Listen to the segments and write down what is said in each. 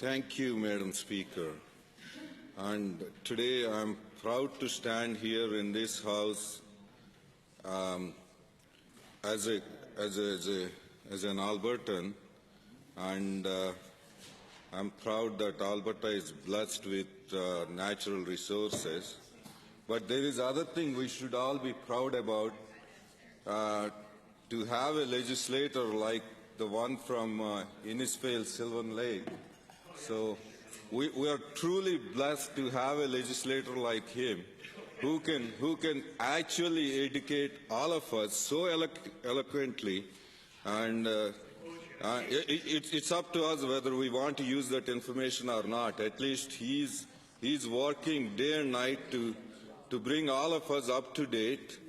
Thank you, Madam Speaker. And today I'm proud to stand here in this House as an Albertan, and I'm proud that Alberta is blessed with natural resources. But there is other thing we should all be proud about. To have a legislator like the one from Innisfail, Sylvan Lake. So we are truly blessed to have a legislator like him who can actually educate all of us so eloquently, and it's up to us whether we want to use that information or not. At least he's working day and night to bring all of us up to date,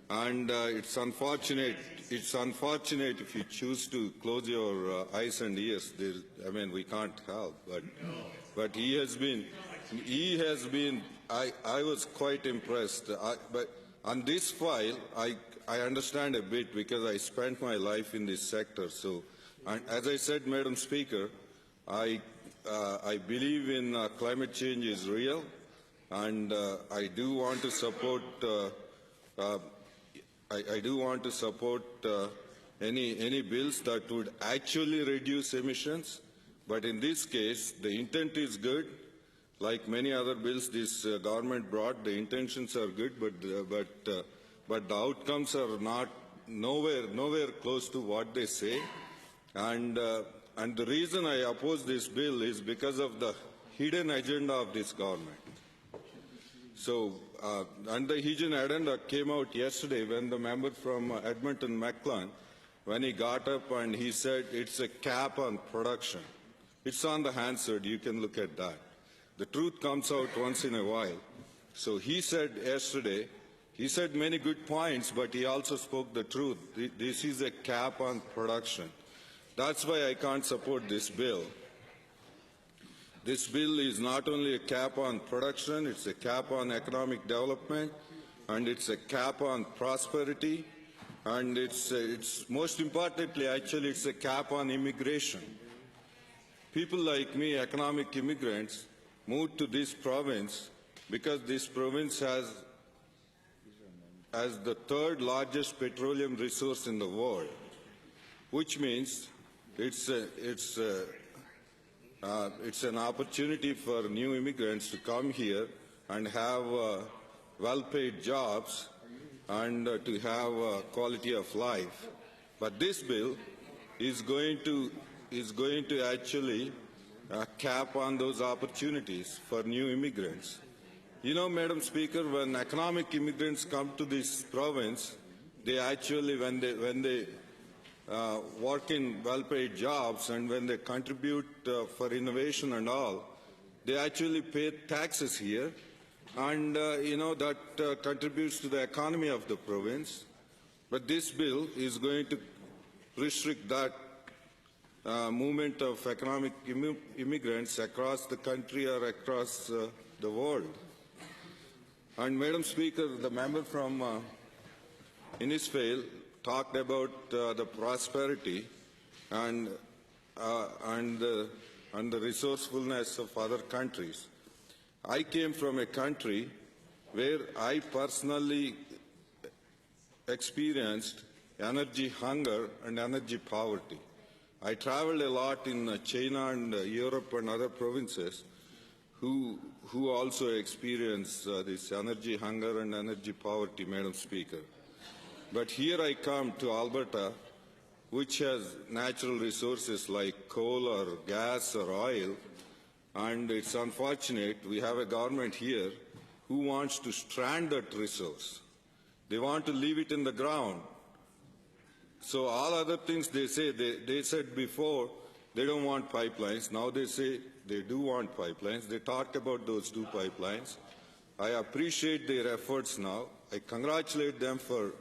and it's unfortunate if you choose to close your eyes and ears. We can't help, but he has been. I was quite impressed. But on this file, I understand a bit because I spent my life in this sector. So, and as I said, Madam Speaker, I believe in climate change is real, and I do want to support. I do want to support any bills that would actually reduce emissions. But in this case, the intent is good. Like many other bills this government brought, the intentions are good, but the outcomes are not nowhere close to what they say. And the reason I oppose this bill is because of the hidden agenda of this government. So, and the hidden agenda came out yesterday when the member from Edmonton, McLean, when he got up and he said it's a cap on production. It's on the Hansard, you can look at that. The truth comes out once in a while. So he said yesterday, he said many good points, but he also spoke the truth. This is a cap on production. That's why I can't support this bill. This bill is not only a cap on production, it's a cap on economic development, and it's a cap on prosperity, and it's most importantly, actually, it's a cap on immigration. People like me, economic immigrants, moved to this province because this province has the third largest petroleum resource in the world, which means it's an opportunity for new immigrants to come here and have well-paid jobs and to have quality of life. But this bill is going to actually cap on those opportunities for new immigrants. You know, Madam Speaker, when economic immigrants come to this province, they actually, when they work in well-paid jobs and when they contribute for innovation and all, they actually pay taxes here, and that contributes to the economy of the province. But this bill is going to restrict that movement of economic immigrants across the country or across the world. And Madam Speaker, the member from Innisfail talked about the prosperity and the resourcefulness of other countries. I came from a country where I personally experienced energy hunger and energy poverty. I traveled a lot in China and Europe and other provinces who also experience this energy hunger and energy poverty, Madam Speaker. But here I come to Alberta, which has natural resources like coal or gas or oil, and it's unfortunate we have a government here who wants to strand that resource. They want to leave it in the ground. So all other things they say, they said before they don't want pipelines. Now they say they do want pipelines. They talked about those 2 pipelines. I appreciate their efforts now. I congratulate them for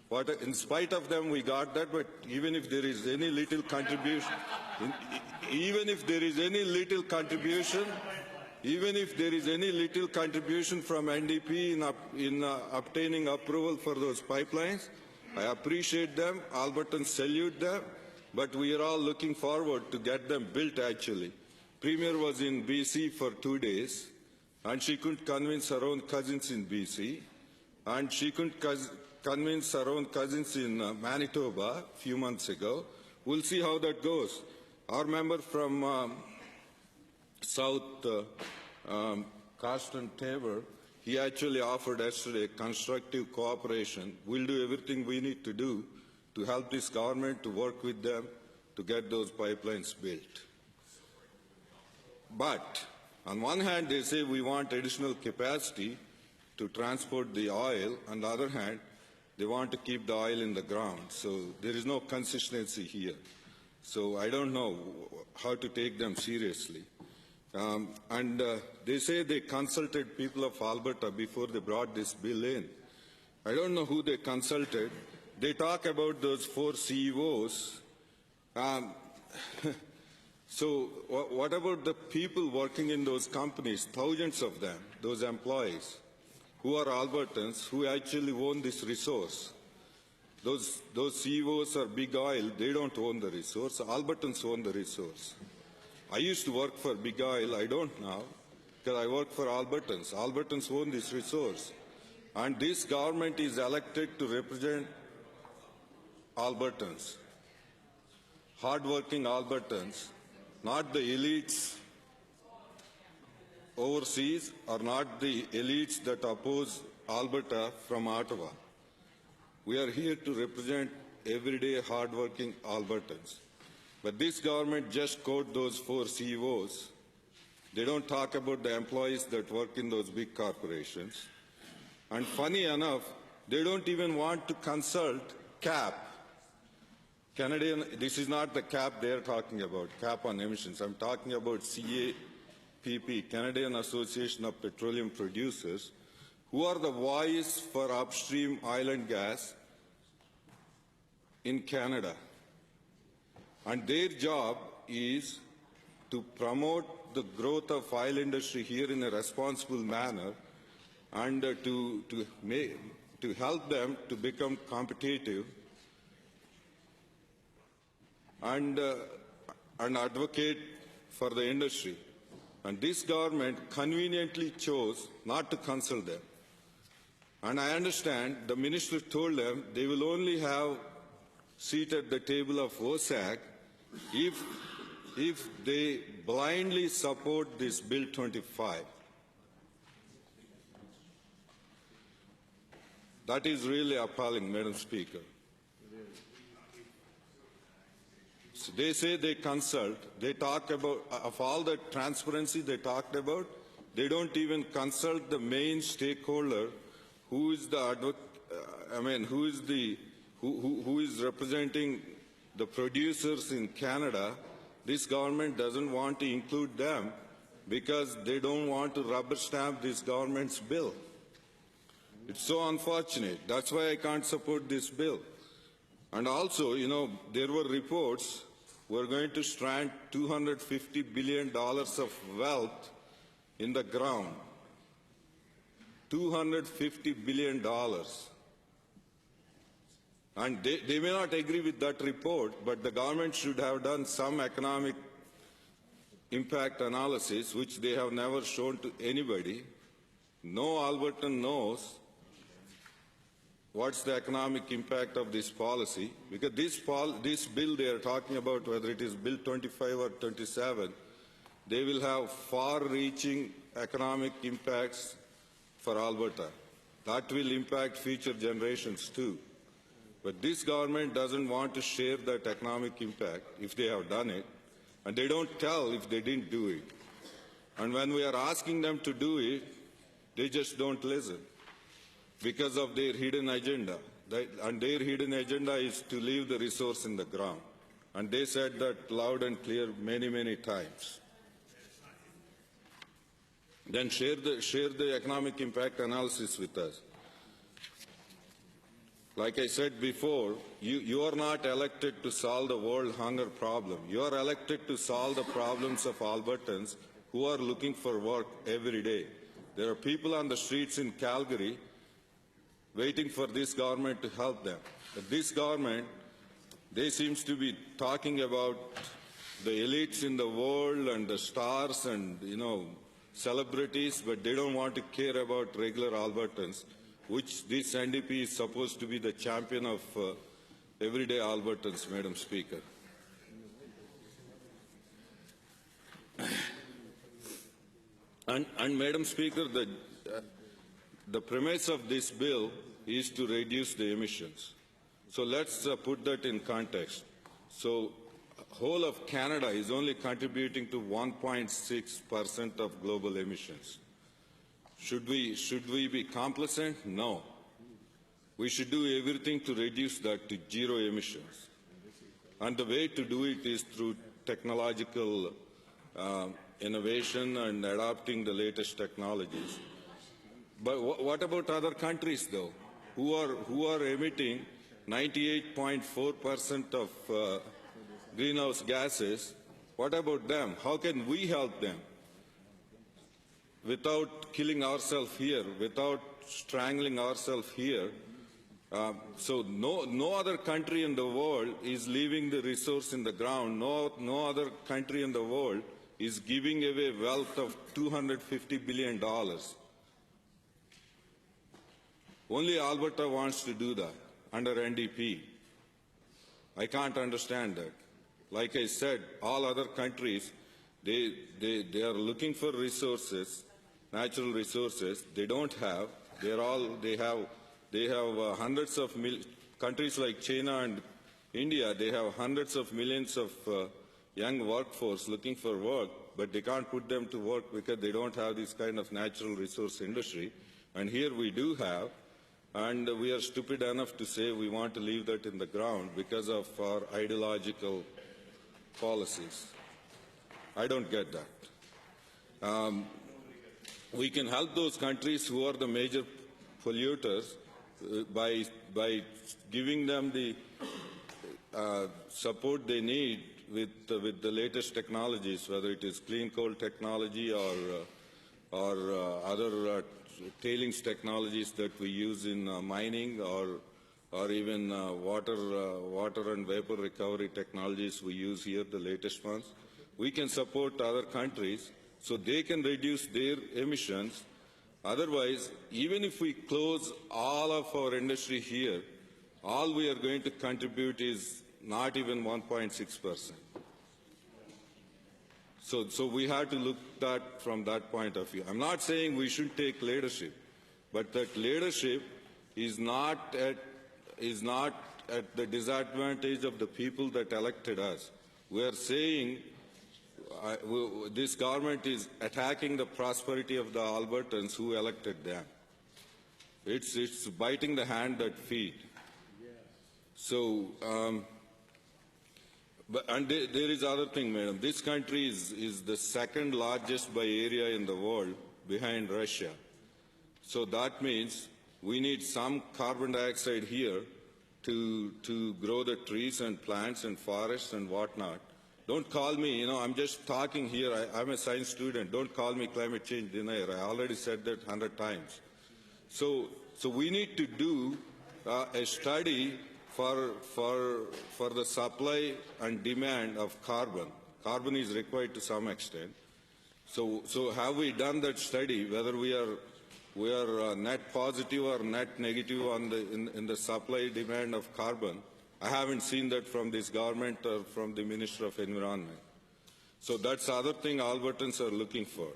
what, in spite of them, we got that. But even if there is any little contribution, even if there is any little contribution from NDP in obtaining approval for those pipelines, I appreciate them. Albertans salute them. But we are all looking forward to get them built actually. Premier was in BC for 2 days, and she couldn't convince her own cousins in BC, and she couldn't convince her own cousins in Manitoba a few months ago. We'll see how that goes. Our member from South, Carsten Tabor, he actually offered yesterday constructive cooperation. We'll do everything we need to do to help this government, to work with them, to get those pipelines built. But on one hand, they say we want additional capacity to transport the oil. On the other hand, they want to keep the oil in the ground. So there is no consistency here. So I don't know how to take them seriously. They say they consulted people of Alberta before they brought this bill in. I don't know who they consulted. They talk about those 4 CEOs. So what about the people working in those companies, thousands of them, those employees, who are Albertans, who actually own this resource? Those CEOs are big oil, they don't own the resource. Albertans own the resource. I used to work for big oil, I don't now, because I work for Albertans. Albertans own this resource. And this government is elected to represent Albertans, hardworking Albertans, not the elites overseas or not the elites that oppose Alberta from Ottawa. We are here to represent everyday hardworking Albertans. But this government just quote those 4 CEOs. They don't talk about the employees that work in those big corporations. And funny enough, they don't even want to consult CAP. Canadian, this is not the CAP they're talking about, cap on emissions. I'm talking about CAPP, Canadian Association of Petroleum Producers, who are the voice for upstream oil and gas in Canada. And their job is to promote the growth of oil industry here in a responsible manner and to help them to become competitive and advocate for the industry. And this government conveniently chose not to consult them. And I understand the minister told them they will only have seat at the table of OSAC if they blindly support this Bill 25. That is really appalling, Madam Speaker. So they say they consult, they talk about, of all the transparency they talked about, they don't even consult the main stakeholder who is the, who is representing the producers in Canada. This government doesn't want to include them because they don't want to rubber stamp this government's bill. It's so unfortunate. That's why I can't support this bill. And also, there were reports we're going to strand $250 billion of wealth in the ground. $250 billion. And they may not agree with that report, but the government should have done some economic impact analysis, which they have never shown to anybody. No Albertan knows what's the economic impact of this policy, because this bill they are talking about, whether it is Bill 25 or 27, they will have far-reaching economic impacts for Alberta. That will impact future generations too. But this government doesn't want to share that economic impact if they have done it, and they don't tell if they didn't do it. And when we are asking them to do it, they just don't listen because of their hidden agenda. And their hidden agenda is to leave the resource in the ground. And they said that loud and clear many, many times. Then share the economic impact analysis with us. Like I said before, you are not elected to solve the world hunger problem. You are elected to solve the problems of Albertans who are looking for work every day. There are people on the streets in Calgary waiting for this government to help them. But this government, they seem to be talking about the elites in the world and the stars and, celebrities, but they don't want to care about regular Albertans, which this NDP is supposed to be the champion of everyday Albertans, Madam Speaker. And Madam Speaker, the premise of this bill is to reduce the emissions. So let's put that in context. So whole of Canada is only contributing to 1.6% of global emissions. Should we be complacent? No. We should do everything to reduce that to zero emissions. And the way to do it is through technological innovation and adopting the latest technologies. But what about other countries, though, who are emitting 98.4% of greenhouse gases? What about them? How can we help them without killing ourselves here, without strangling ourselves here? So no other country in the world is leaving the resource in the ground. No other country in the world is giving away wealth of $250 billion. Only Alberta wants to do that under NDP. I can't understand that. Like I said, all other countries, they are looking for resources, natural resources. They don't have. They have hundreds of countries like China and India. They have hundreds of millions of young workforce looking for work, but they can't put them to work because they don't have this kind of natural resource industry. And here we do have, and we are stupid enough to say we want to leave that in the ground because of our ideological policies. I don't get that. We can help those countries who are the major polluters by giving them the support they need with the latest technologies, whether it is clean coal technology or other tailings technologies that we use in mining, or even water and vapor recovery technologies we use here, the latest ones. We can support other countries so they can reduce their emissions. Otherwise, even if we close all of our industry here, all we are going to contribute is not even 1.6%. So we have to look at that from that point of view. I'm not saying we should take leadership, but that leadership is not at the disadvantage of the people that elected us. We are saying this government is attacking the prosperity of the Albertans who elected them. It's biting the hand that feeds. So, and there is other thing, madam. This country is the second largest by area in the world, behind Russia. So that means we need some carbon dioxide here to grow the trees and plants and forests and whatnot. Don't call me, I'm just talking here. I'm a science student. Don't call me climate change denier. I already said that 100 times. So we need to do a study for the supply and demand of carbon. Carbon is required to some extent. So have we done that study, whether we are net positive or net negative on in the supply demand of carbon? I haven't seen that from this government or from the Minister of Environment. So that's the other thing Albertans are looking for.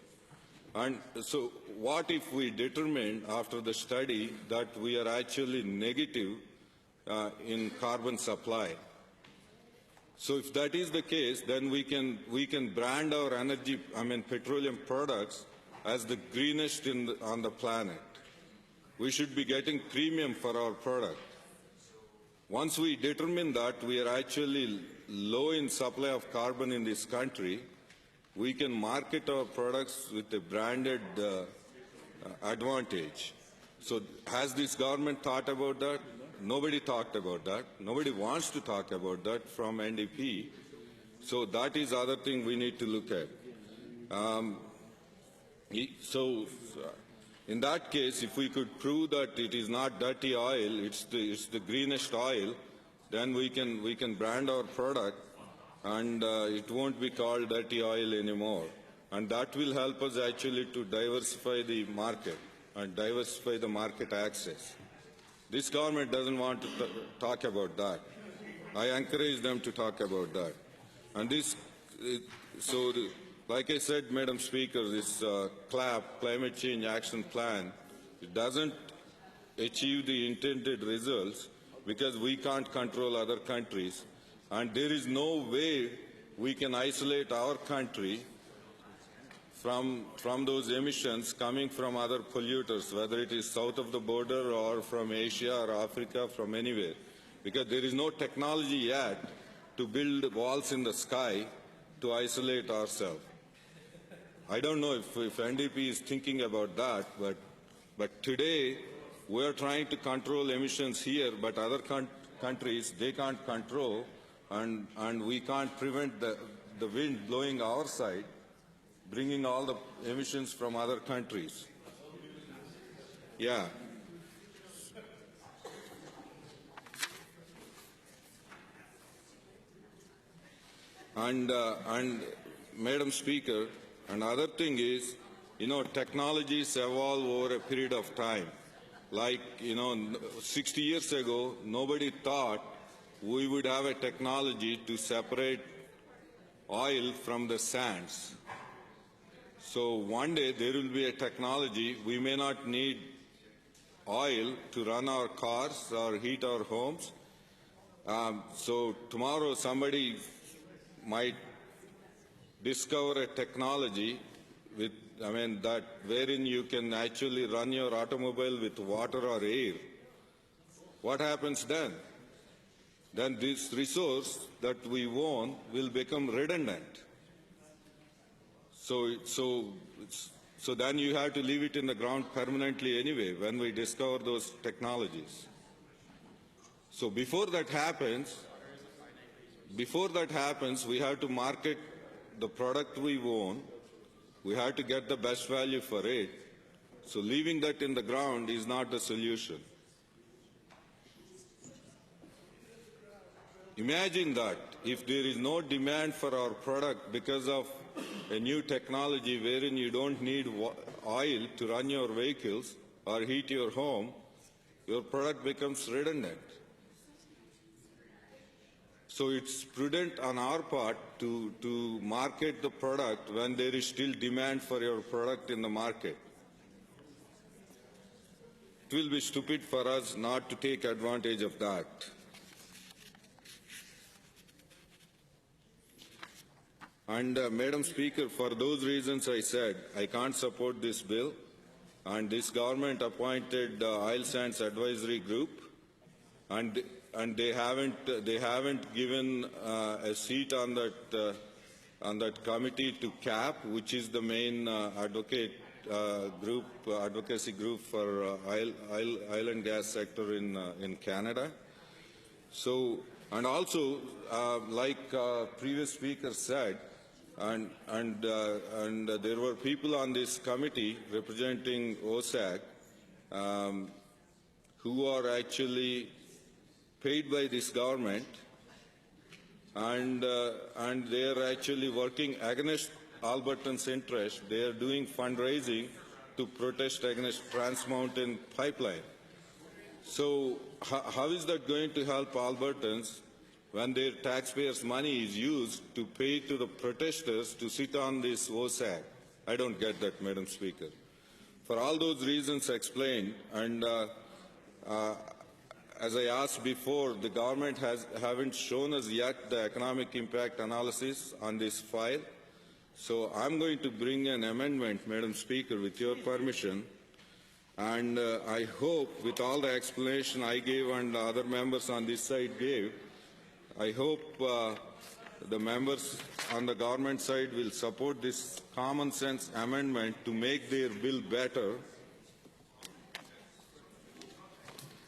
And so what if we determine after the study that we are actually negative in carbon supply? So if that is the case, then we can brand our petroleum products as the greenest on the planet. We should be getting premium for our product. Once we determine that we are actually low in supply of carbon in this country, we can market our products with a branded advantage. So has this government thought about that? Nobody talked about that. Nobody wants to talk about that from NDP. So that is the other thing we need to look at. In that case, if we could prove that it is not dirty oil, it's the greenest oil, then we can brand our product and it won't be called dirty oil anymore. And that will help us actually to diversify the market and diversify the market access. This government doesn't want to talk about that. I encourage them to talk about that. And this, like I said, Madam Speaker, this Climate Change Action Plan, it doesn't achieve the intended results because we can't control other countries. And there is no way we can isolate our country from those emissions coming from other polluters, whether it is south of the border or from Asia or Africa, from anywhere. Because there is no technology yet to build walls in the sky to isolate ourselves. I don't know if NDP is thinking about that, but today we are trying to control emissions here, but other countries, they can't control, and we can't prevent the wind blowing our side, bringing all the emissions from other countries. Yeah. And Madam Speaker, another thing is, technologies evolve over a period of time. Like, 60 years ago, nobody thought we would have a technology to separate oil from the sands. So one day there will be a technology, we may not need oil to run our cars or heat our homes. So tomorrow somebody might discover a technology wherein you can actually run your automobile with water or air. What happens then? Then this resource that we own will become redundant. So then you have to leave it in the ground permanently anyway when we discover those technologies. So before that happens, we have to market the product we own. We have to get the best value for it. So leaving that in the ground is not the solution. Imagine that if there is no demand for our product because of a new technology wherein you don't need oil to run your vehicles or heat your home, your product becomes redundant. So it's prudent on our part to market the product when there is still demand for your product in the market. It will be stupid for us not to take advantage of that. And Madam Speaker, for those reasons I said, I can't support this bill. And this government appointed Oil Sands Advisory Group, and they haven't given a seat on that committee to CAP, which is the main advocacy group for oil and gas sector in Canada. So, and also, like previous speaker said, and there were people on this committee representing OSAC who are actually paid by this government, and they are actually working against Albertans' interest. They are doing fundraising to protest against Trans Mountain Pipeline. So how is that going to help Albertans when their taxpayers' money is used to pay to the protesters to sit on this OSAC? I don't get that, Madam Speaker. For all those reasons explained, and as I asked before, the government haven't shown us yet the economic impact analysis on this file. So I'm going to bring an amendment, Madam Speaker, with your permission. And I hope, with all the explanation I gave and the other members on this side gave, I hope the members on the government side will support this common sense amendment to make their bill better.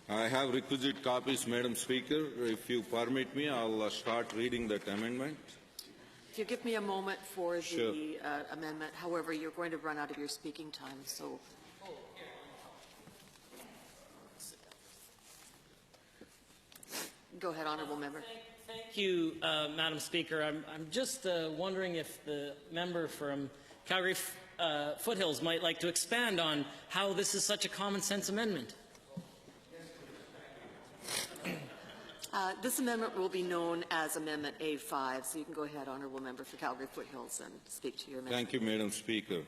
I have requisite copies, Madam Speaker. If you permit me, I'll start reading that amendment. If you give me a moment for the Sure. amendment, however, you're going to run out of your speaking time, so. Go ahead, honourable member. Thank you, Madam Speaker. I'm just wondering if the member from Calgary Foothills might like to expand on how this is such a common sense amendment. This amendment will be known as Amendment A5, so you can go ahead, Honourable Member for Calgary Foothills, and speak to your amendment. Thank you, Madam Speaker.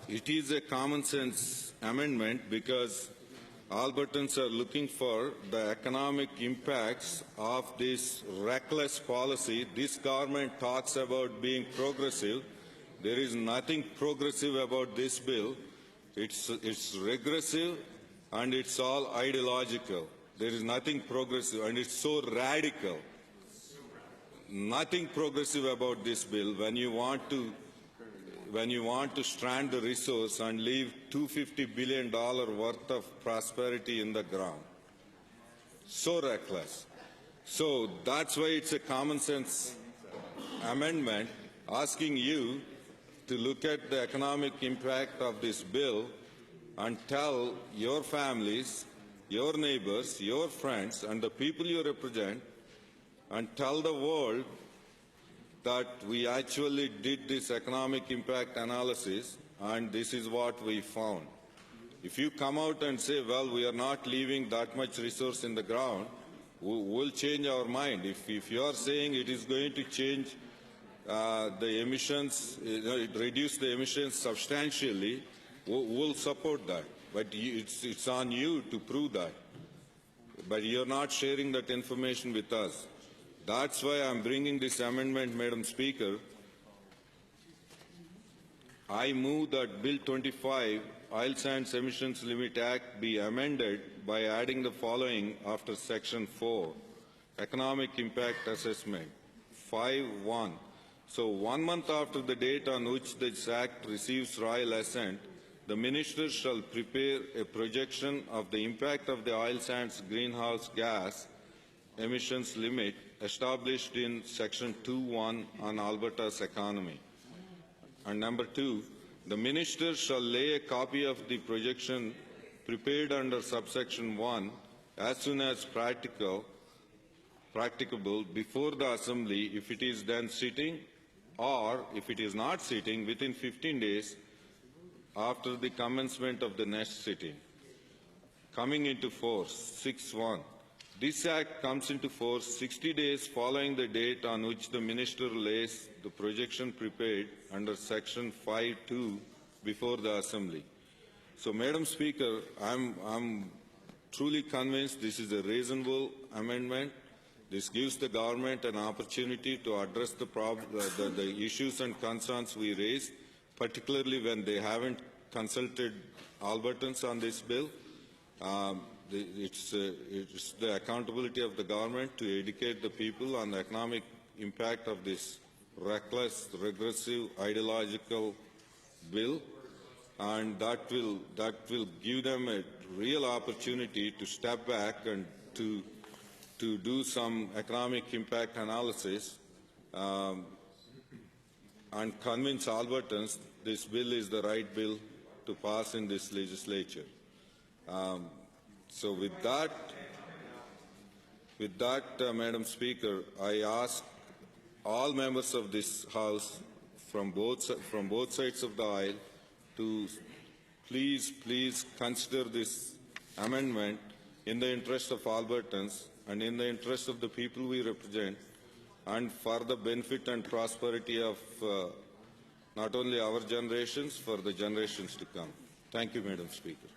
It is a common sense amendment because Albertans are looking for the economic impacts of this reckless policy. This government talks about being progressive. There is nothing progressive about this bill. It's regressive and it's all ideological. There is nothing progressive and it's so radical. Nothing progressive about this bill when you want to strand the resource and leave $250 billion worth of prosperity in the ground. So reckless. So that's why it's a common sense amendment asking you to look at the economic impact of this bill and tell your families, your neighbors, your friends, and the people you represent, and tell the world that we actually did this economic impact analysis and this is what we found. If you come out and say, well, we are not leaving that much resource in the ground, we'll change our mind. If you are saying it is going to change the emissions, reduce the emissions substantially, we'll support that. But it's on you to prove that. But you're not sharing that information with us. That's why I'm bringing this amendment, Madam Speaker. I move that Bill 25, Oil Sands Emissions Limit Act, be amended by adding the following after Section 4, Economic Impact Assessment, 5.1. So 1 month after the date on which this Act receives royal assent, the Minister shall prepare a projection of the impact of the oil sands greenhouse gas emissions limit established in Section 2.1 on Alberta's economy. And number 2, the Minister shall lay a copy of the projection prepared under subsection 1 as soon as practicable before the Assembly if it is then sitting, or if it is not sitting, within 15 days after the commencement of the next sitting. Coming into force, 6.1. This Act comes into force 60 days following the date on which the Minister lays the projection prepared under Section 5.2 before the Assembly. So, Madam Speaker, I'm truly convinced this is a reasonable amendment. This gives the government an opportunity to address the issues and concerns we raised, particularly when they haven't consulted Albertans on this bill. It's the accountability of the government to educate the people on the economic impact of this reckless, regressive, ideological bill, and that will give them a real opportunity to step back and to do some economic impact analysis and convince Albertans this bill is the right bill to pass in this legislature. So with that, Madam Speaker, I ask all members of this House from both sides of the aisle to please consider this amendment in the interest of Albertans and in the interest of the people we represent, and for the benefit and prosperity of not only our generations, for the generations to come. Thank you, Madam Speaker.